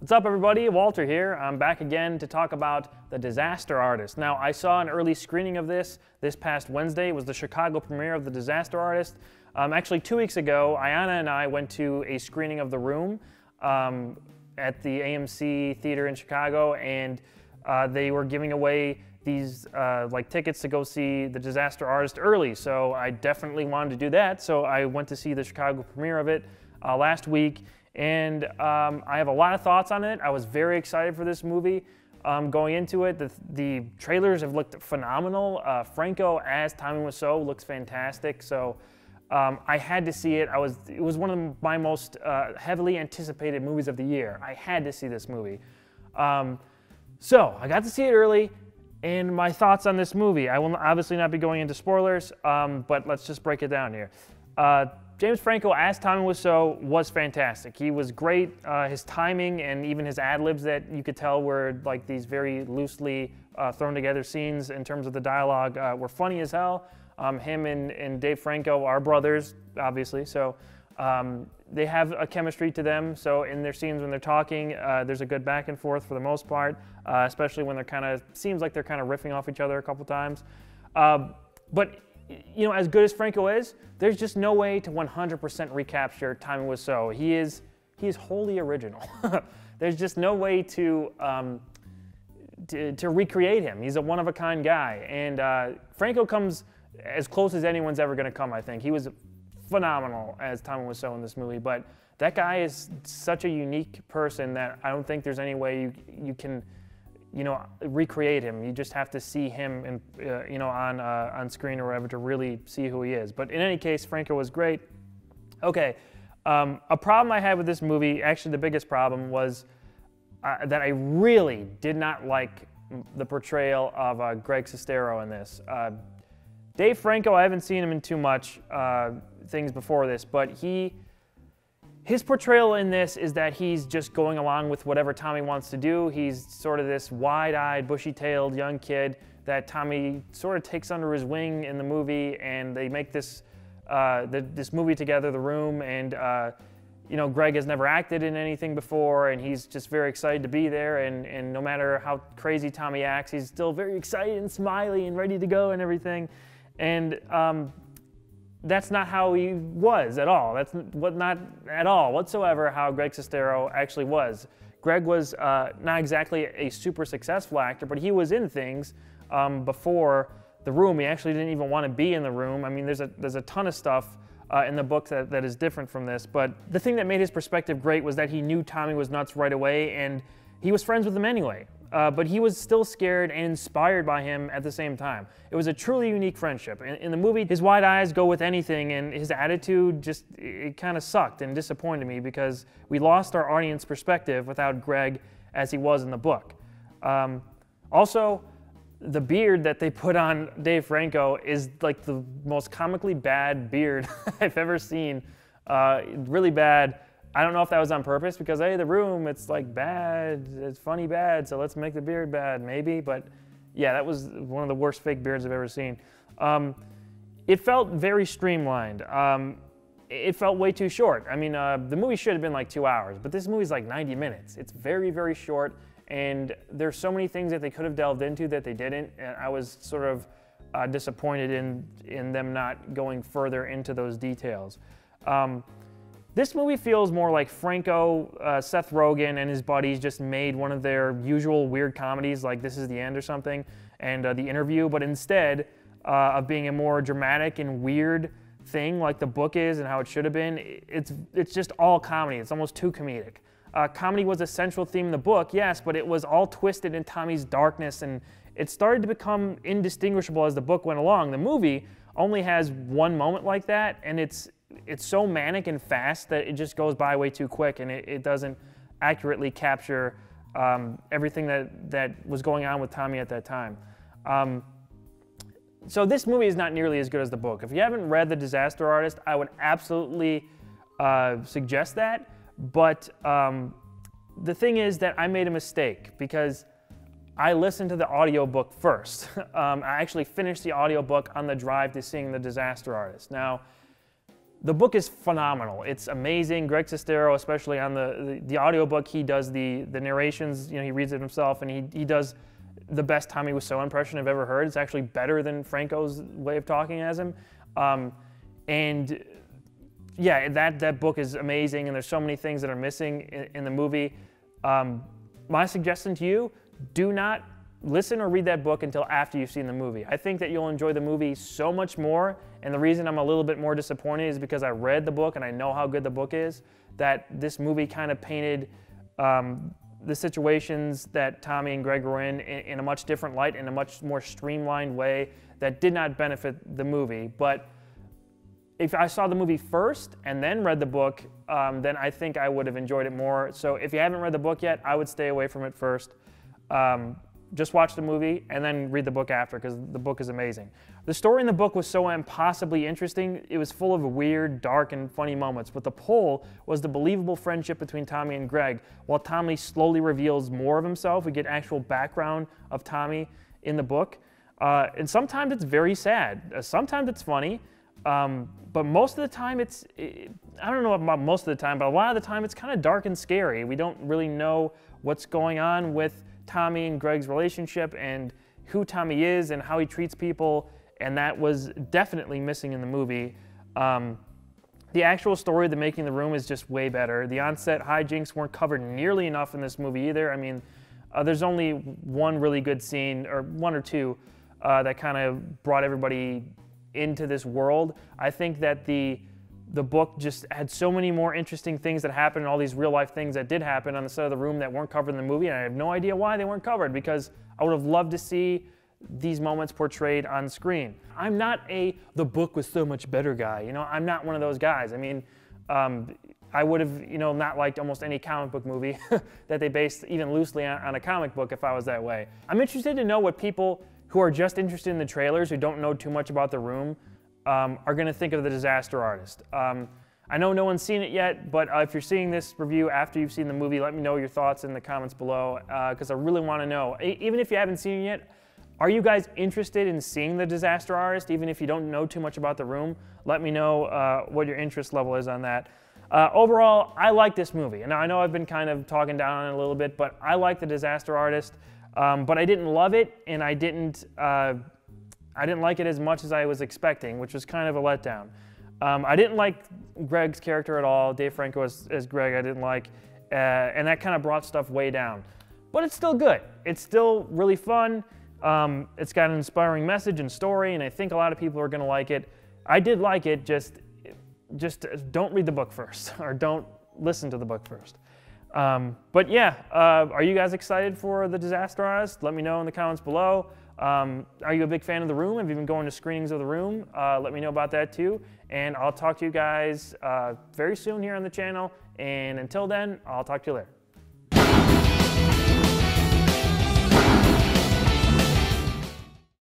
What's up, everybody? Walter here. I'm back again to talk about The Disaster Artist. Now, I saw an early screening of this past Wednesday. It was the Chicago premiere of The Disaster Artist. Actually, 2 weeks ago, Ayana and I went to a screening of The Room at the AMC Theater in Chicago, and they were giving away these like tickets to go see The Disaster Artist early. So I definitely wanted to do that. So I went to see the Chicago premiere of it last week. And I have a lot of thoughts on it. I was very excited for this movie going into it. The trailers have looked phenomenal. Franco as Tommy Wiseau looks fantastic. So I had to see it. It was one of my most heavily anticipated movies of the year. I had to see this movie. So I got to see it early. And my thoughts on this movie. I will obviously not be going into spoilers, but let's just break it down here. James Franco as Tommy Wiseau was fantastic. He was great. His timing and even his ad-libs that you could tell were like these very loosely thrown together scenes in terms of the dialogue were funny as hell. Him and Dave Franco are brothers, obviously, so they have a chemistry to them. So in their scenes when they're talking, there's a good back and forth for the most part, especially when they're seems like they're kind of riffing off each other a couple times. But you know, as good as Franco is, there's just no way to 100% recapture Tommy Wiseau. He is wholly original. There's just no way to recreate him. He's a one-of-a-kind guy, and Franco comes as close as anyone's ever going to come, I think. He was phenomenal as Tommy Wiseau in this movie, but that guy is such a unique person that I don't think there's any way you can, you know, recreate him. You just have to see him, you know, on screen or whatever to really see who he is. But in any case, Franco was great. Okay, a problem I had with this movie, actually the biggest problem, was that I really did not like the portrayal of Greg Sestero in this. Dave Franco, I haven't seen him in too much things before this, but his portrayal in this is that he's just going along with whatever Tommy wants to do. He's sort of this wide-eyed, bushy-tailed young kid that Tommy sort of takes under his wing in the movie, and they make this this movie together, The Room, and you know, Greg has never acted in anything before, and he's just very excited to be there, and no matter how crazy Tommy acts, he's still very excited and smiley and ready to go and everything. And that's not how he was at all. That's not at all whatsoever how Greg Sestero actually was. Greg was not exactly a super successful actor, but he was in things before The Room. He actually didn't even want to be in The Room. I mean, there's a ton of stuff in the book that is different from this, but the thing that made his perspective great was that he knew Tommy was nuts right away, and he was friends with him anyway. But he was still scared and inspired by him at the same time. It was a truly unique friendship. In the movie, his wide eyes go with anything, and his attitude just, it kind of sucked and disappointed me because we lost our audience perspective without Greg as he was in the book. Also, the beard that they put on Dave Franco is like the most comically bad beard I've ever seen. Really bad. I don't know if that was on purpose because, hey, The Room, it's like bad, it's funny bad, so let's make the beard bad, maybe. But yeah, that was one of the worst fake beards I've ever seen. It felt very streamlined. It felt way too short. I mean, the movie should have been like 2 hours, but this movie's like 90 minutes. It's very, very short, and there's so many things that they could have delved into that they didn't, and I was sort of disappointed in them not going further into those details. This movie feels more like Franco, Seth Rogen, and his buddies just made one of their usual weird comedies like This Is the End or something, and The Interview, but instead of being a more dramatic and weird thing like the book is and how it should have been, it's just all comedy. It's almost too comedic. Comedy was a central theme in the book, yes, but it was all twisted in Tommy's darkness, and it started to become indistinguishable as the book went along. The movie only has one moment like that, and it's so manic and fast that it just goes by way too quick, and it doesn't accurately capture everything that was going on with Tommy at that time. So this movie is not nearly as good as the book. If you haven't read The Disaster Artist, I would absolutely suggest that, but the thing is that I made a mistake because I listened to the audiobook first. I actually finished the audiobook on the drive to seeing The Disaster Artist. Now, The book is phenomenal. It's amazing. Greg Sestero, especially on the audiobook, he does the narrations. You know, he reads it himself, and he does the best Tommy Wiseau impression I've ever heard. It's actually better than Franco's way of talking as him. And yeah, that book is amazing, and there's so many things that are missing in the movie. My suggestion to you, do not listen or read that book until after you've seen the movie. I think that you'll enjoy the movie so much more, and the reason I'm a little bit more disappointed is because I read the book and I know how good the book is, that this movie kind of painted the situations that Tommy and Greg were in a much different light, in a much more streamlined way that did not benefit the movie. But if I saw the movie first and then read the book, then I think I would have enjoyed it more. So if you haven't read the book yet, I would stay away from it first. Just watch the movie and then read the book after, because the book is amazing. The story in the book was so impossibly interesting. It was full of weird, dark, and funny moments, but the pull was the believable friendship between Tommy and Greg. While Tommy slowly reveals more of himself, we get actual background of Tommy in the book. And sometimes it's very sad. Sometimes it's funny. But most of the time I don't know about most of the time, but a lot of the time it's kind of dark and scary. We don't really know what's going on with Tommy and Greg's relationship and who Tommy is and how he treats people, and that was definitely missing in the movie. The actual story, the making the room, is just way better. The on-set hijinks weren't covered nearly enough in this movie either. I mean, there's only one really good scene, or one or two, that kind of brought everybody into this world. I think that the book just had so many more interesting things that happened, and all these real life things that did happen on the set of the room that weren't covered in the movie, and I have no idea why they weren't covered, because I would have loved to see these moments portrayed on screen. I'm not the book was so much better guy, you know, I'm not one of those guys. I mean, I would have, you know, not liked almost any comic book movie that they based even loosely on a comic book if I was that way. I'm interested to know what people who are just interested in the trailers, who don't know too much about The Room, are going to think of The Disaster Artist. I know no one's seen it yet, but if you're seeing this review after you've seen the movie, let me know your thoughts in the comments below, because I really want to know. Even if you haven't seen it yet, are you guys interested in seeing The Disaster Artist? Even if you don't know too much about The Room, let me know what your interest level is on that. Overall, I like this movie, and I know I've been kind of talking down on it a little bit, but I like The Disaster Artist. But I didn't love it, and I didn't like it as much as I was expecting, which was kind of a letdown. I didn't like Greg's character at all. Dave Franco as Greg, I didn't like, and that kind of brought stuff way down. But it's still good. It's still really fun. It's got an inspiring message and story, and I think a lot of people are going to like it. I did like it. Just don't read the book first, or don't listen to the book first. But yeah, are you guys excited for The Disaster Artist? Let me know in the comments below. Are you a big fan of The Room? Have you been going to screenings of The Room? Let me know about that too. And I'll talk to you guys very soon here on the channel. And until then, I'll talk to you later.